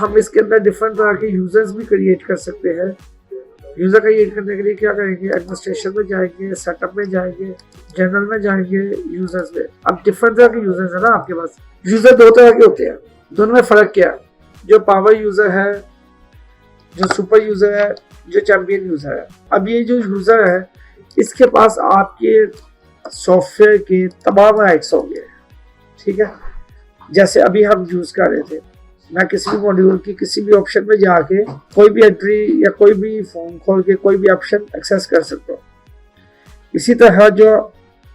हम इसके अंदर डिफरेंट तरह के यूजर्स भी क्रिएट कर सकते हैं। यूजर क्रिएट करने के लिए क्या करेंगे, एडमिनिस्ट्रेशन में जाएंगे, सेटअप में जाएंगे, जनरल में जाएंगे, यूजर्स में। अब डिफरेंट तरह के यूजर्स है ना आपके पास। यूजर दो तरह के होते हैं, दोनों में फर्क क्या है, जो पावर यूजर है, जो सुपर यूजर है, जो चैंपियन यूजर है। अब ये जो यूजर है इसके पास आपके सॉफ्टवेयर के तमाम राइट्स होंगे, ठीक है। जैसे अभी हम यूज कर रहे थे, मैं किसी भी मॉड्यूल की किसी भी ऑप्शन में जाके कोई भी एंट्री या कोई भी फॉर्म खोल के कोई भी ऑप्शन एक्सेस कर सकता हूँ। इसी तरह जो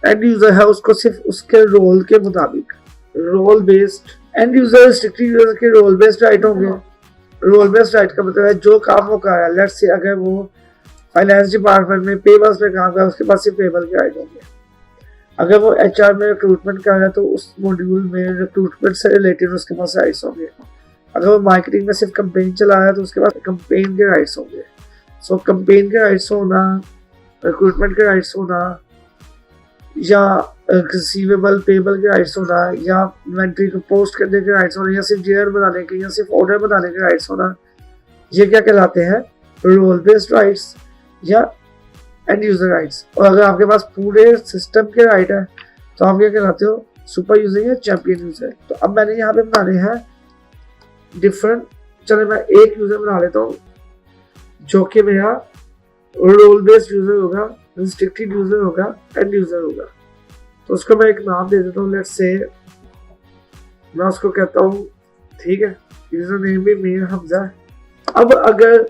एंड यूजर है उसको सिर्फ उसके रोल के मुताबिक, role based and user strictly user के रोल बेस्ड राइट होंगे। रोल बेस्ड राइट का मतलब है जो काम वो कर रहा है, लेट्स से अगर वो फाइनेंस डिपार्टमेंट में पेबल्स में काम कर रहा है, उसके पास सिर्फ पेबल के राइट होंगे। अगर वो एचआर में रिक्रूटमेंट कर रहा है तो उस मॉड्यूल में रिक्रूटमेंट से रिलेटेड उसके पास राइट्स होंगे। अगर वो मार्केटिंग में सिर्फ कंपेन चला रहा है तो उसके पास कंपेन के राइट्स होंगे। सो कंपेन के राइट्स होना, रिक्रूटमेंट के राइट्स होना, या रिसीवेबल पेबल के राइट्स होना, या इन्वेंट्री को पोस्ट करने के राइट्स होना, या सिर्फ जेआर बनाने के, या सिर्फ ऑर्डर बनाने के राइट्स होना, ये क्या कहलाते हैं, रोल बेस्ड राइट्स या एंड यूजर राइट्स। और अगर आपके पास पूरे सिस्टम के राइट है तो आप क्या कहलाते हो, सुपर यूजर या चैंपियन यूजर। तो अब मैंने यहाँ पे बनाने हैं डिफरेंट, चले मैं एक यूजर बना लेता हूँ जो कि मेरा रोल बेस्ड यूजर होगा, रिस्ट्रिक्टेड यूजर होगा, एंड यूजर होगा। तो उसको मैं एक नाम दे देता हूँ, लेट्स से मैं उसको कहता हूँ, ठीक है, यूजर नेम भी मीर हमजा है। अब अगर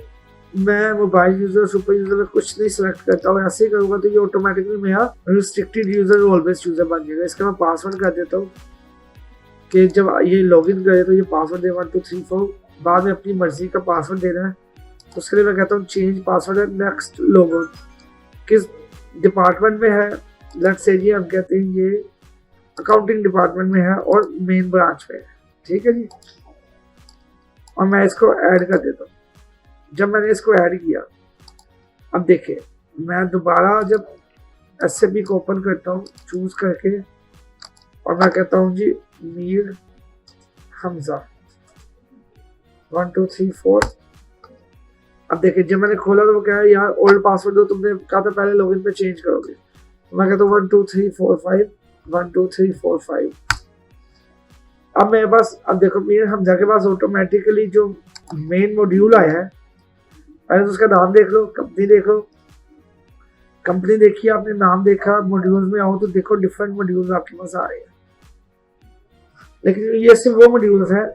मैं मोबाइल यूजर सुपर यूजर में कुछ नहीं सिलेक्ट करता हूँ, ऐसे ही करूँगा तो ये ऑटोमेटिकली मेरा restricted user role based user बन जाएगा। इसका मैं पासवर्ड कर देता हूँ कि जब ये लॉगिन करे तो ये पासवर्ड दे 1 2 3 4, बाद में अपनी मर्जी का पासवर्ड देना है। तो उसके लिए मैं कहता हूँ चेंज पासवर्ड है, नेक्स्ट लॉगिन किस डिपार्टमेंट में है, लेट्स से जी हम कहते हैं ये अकाउंटिंग डिपार्टमेंट में है और मेन ब्रांच में है, ठीक है जी। और मैं इसको ऐड कर देता हूँ। जब मैंने इसको ऐड किया, अब देखिए मैं दोबारा जब SAP को ओपन करता हूँ चूज करके, और मैं कहता हूँ जी मीर हमजा 1 2 3 4। अब देखिए जब मैंने खोला तो वो कह रहा है यार ओल्ड पासवर्ड दो, तुमने कहा था पहले लॉगिन पे चेंज करोगे। तो मैं कहता हूँ 1 2 3 4 5 1 2 3 4 5। अब मेरे पास, अब देखो मीर हमजा के पास ऑटोमेटिकली जो मेन मॉड्यूल आया है, पहले तो उसका नाम देख लो, कंपनी देखो, कंपनी देखी आपने, नाम देखा, मॉड्यूल्स में आओ तो देखो डिफरेंट मॉड्यूल्स आपके पास आ रहे हैं। लेकिन ये सिर्फ वो मॉड्यूल्स हैं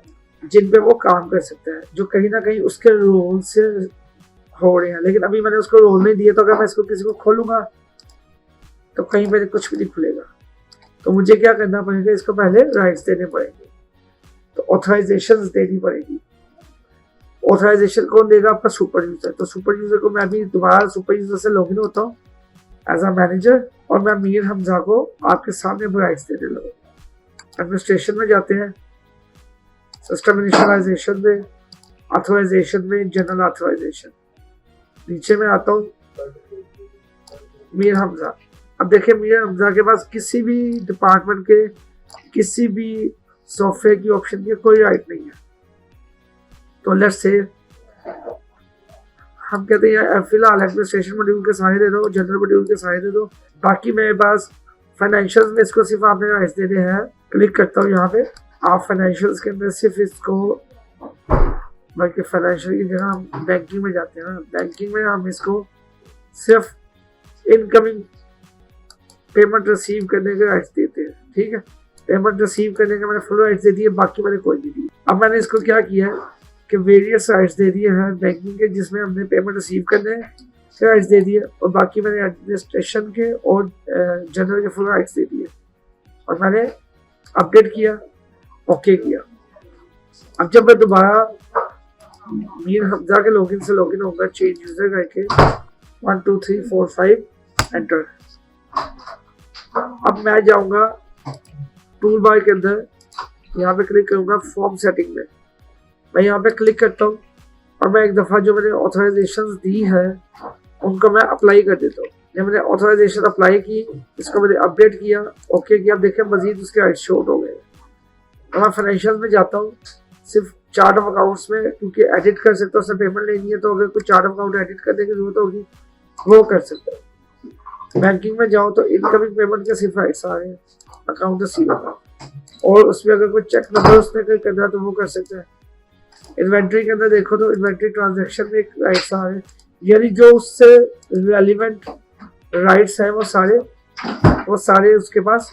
जिन पे वो काम कर सकता है, जो कहीं ना कहीं उसके रोल से हो रहे हैं। लेकिन अभी मैंने उसको रोल नहीं दिया, तो अगर मैं इसको किसी को खोलूंगा तो कहीं पे कुछ भी नहीं खुलेगा। तो मुझे क्या करना पड़ेगा, इसको पहले राइट्स देने पड़ेंगे, तो ऑथराइजेशन देनी पड़ेगी। ऑथराइजेशन कौन देगा, आपका सुपर यूजर। तो सुपर यूजर को मैं अभी दोबारा सुपर यूजर से लॉगिन होता हूँ एज अ मैनेजर, और मैं मीर हमजा को आपके सामने राइट्स देने लगा। एडमिनिस्ट्रेशन में जाते हैं, सिस्टम इनिशियलाइजेशन में, ऑथराइजेशन में, जनरल ऑथराइजेशन, नीचे में आता हूँ मीर हमजा। अब देखिए मीर हमजा के पास किसी भी डिपार्टमेंट के किसी भी सॉफ्टवेयर की ऑप्शन की कोई राइट नहीं है। तो लेट्स से हम कहते हैं फिलहाल एडमिनिस्ट्रेशन मॉड्यूल के सारे दे दो, जनरल मॉड्यूल के सारे दे दो, बाकी मेरे पास फाइनेंशियल में इसको सिर्फ आपने राइट्स देने हैं। क्लिक करता हूँ यहाँ पे, आप फाइनेंशियल्स के अंदर सिर्फ इसको, बल्कि फाइनेंशियल की जगह हम बैंकिंग में जाते हैं ना, बैंकिंग में हम इसको सिर्फ इनकमिंग पेमेंट रिसीव करने के राइट्स देते हैं, ठीक है। पेमेंट रिसीव करने के मैंने फुल राइट्स दे दिए, बाकी मैंने कोई नहीं दी। अब मैंने इसको क्या किया है कि वेरियस राइट्स दे दिए हैं बैंकिंग के, जिसमें हमने पेमेंट रिसीव करने के राइट्स दे दिए, और बाकी मैंने एडमिनिस्ट्रेशन के और जनरल के फुल राइट्स दे दिए, और मैंने अपडेट किया, ओके किया। अब जब मैं दोबारा मीर हमजा के लॉगिन से लॉगिन होगा चेंज यूजर करके 1 2 3 4 5 एंटर। अब मैं जाऊंगा टूल बार के अंदर, यहाँ पे क्लिक करूंगा फॉर्म सेटिंग में, मैं यहाँ पे क्लिक करता हूँ, और मैं एक दफ़ा जो मैंने ऑथराइजेशन दी है उनको मैं अप्लाई कर देता हूँ। जब मैंने ऑथराइजेशन अप्लाई की, इसको मैंने अपडेट किया, ओके किया, अब देखिए मजीद उसके राइट शो हो गए। और मैं फाइनेंशियल में जाता हूँ, सिर्फ चार्ट ऑफ अकाउंट्स में क्योंकि एडिट कर सकते हो, उससे पेमेंट लेनी है तो अगर कुछ चार्ट ऑफ अकाउंट एडिट करने की जरूरत होगी वो कर सकते हो। बैंकिंग में जाओ तो इनकमिंग पेमेंट के सिर्फ राइट्स आ रहे हैं अकाउंट रिसीवेबल, और उसमें अगर कोई चेक नंबर उसने कोई करना है तो वो कर सकते हैं। इन्वेंट्री के अंदर देखो तो इन्वेंट्री ट्रांजैक्शन में एक राइट्स आ रहे हैं, यानी जो उससे रेलिवेंट राइट्स हैं वो सारे उसके पास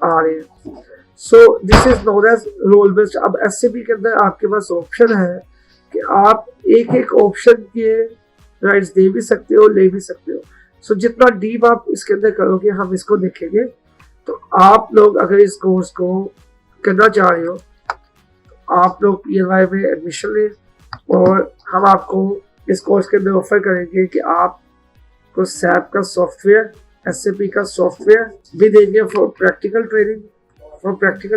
आ रहे हैं। So this is known as role based. अब एससीपी के अंदर आपके पास ऑप्शन है कि आप एक एक ऑप्शन के राइट्स दे भी सकते हो, ले भी सकते हो। सो जितना डीप आप इसके अंदर करोगे हम इसको देखेंगे। तो आप लोग अगर इस कोर्स को करना चाह रहे हो तो आप लोग PNY में एडमिशन लें और हम आपको इस कोर्स के अंदर ऑफर करेंगे कि आपको SAP का सॉफ्टवेयर, SAP का सॉफ्टवेयर भी देंगे फॉर प्रैक्टिकल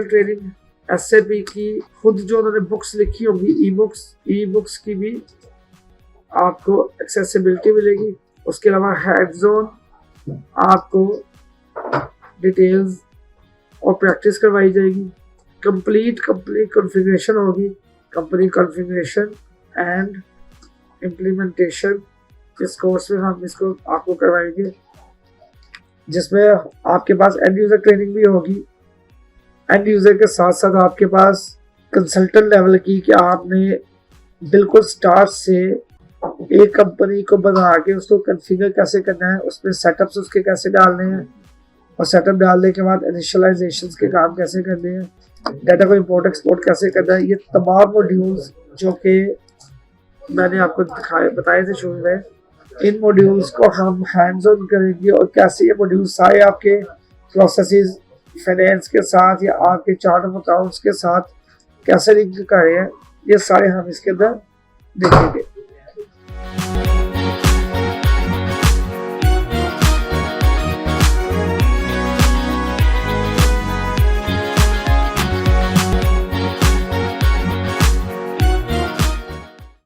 ट्रेनिंग। SAP की खुद जो उन्होंने बुक्स लिखी होंगी, ई बुक्स की भी आपको एक्सेसिबिलिटी मिलेगी। उसके अलावा हैंड्स ऑन आपको डिटेल्स और प्रैक्टिस करवाई जाएगी। कंप्लीट कॉन्फ़िगरेशन होगी, कंपनी कॉन्फ़िगरेशन एंड इम्प्लीमेंटेशन इस कोर्स में हम इसको आपको करवाएंगे, जिसमें आपके पास एंड यूज़र ट्रेनिंग भी होगी। एंड यूज़र के साथ साथ आपके पास कंसल्टेंट लेवल की कि आपने बिल्कुल स्टार्ट से एक कंपनी को बना के उसको कॉन्फ़िगर कैसे करना है, उसमें सेटअप्स उसके कैसे डालने हैं, और सेटअप डालने के बाद इनिशियलाइजेशन के काम कैसे करने हैं, डाटा को इंपोर्ट एक्सपोर्ट कैसे करना है। ये तमाम मॉड्यूल्स जो कि मैंने आपको बताए थे शुरू में, इन मॉड्यूल्स को हम हैंड्स ऑन करेंगे और कैसे ये मॉड्यूल्स सारे आपके प्रोसेसेस फाइनेंस के साथ या आपके चार्ट ऑफ अकाउंट्स के साथ कैसे लिंक कर रहे हैं, ये सारे हम इसके अंदर देखेंगे।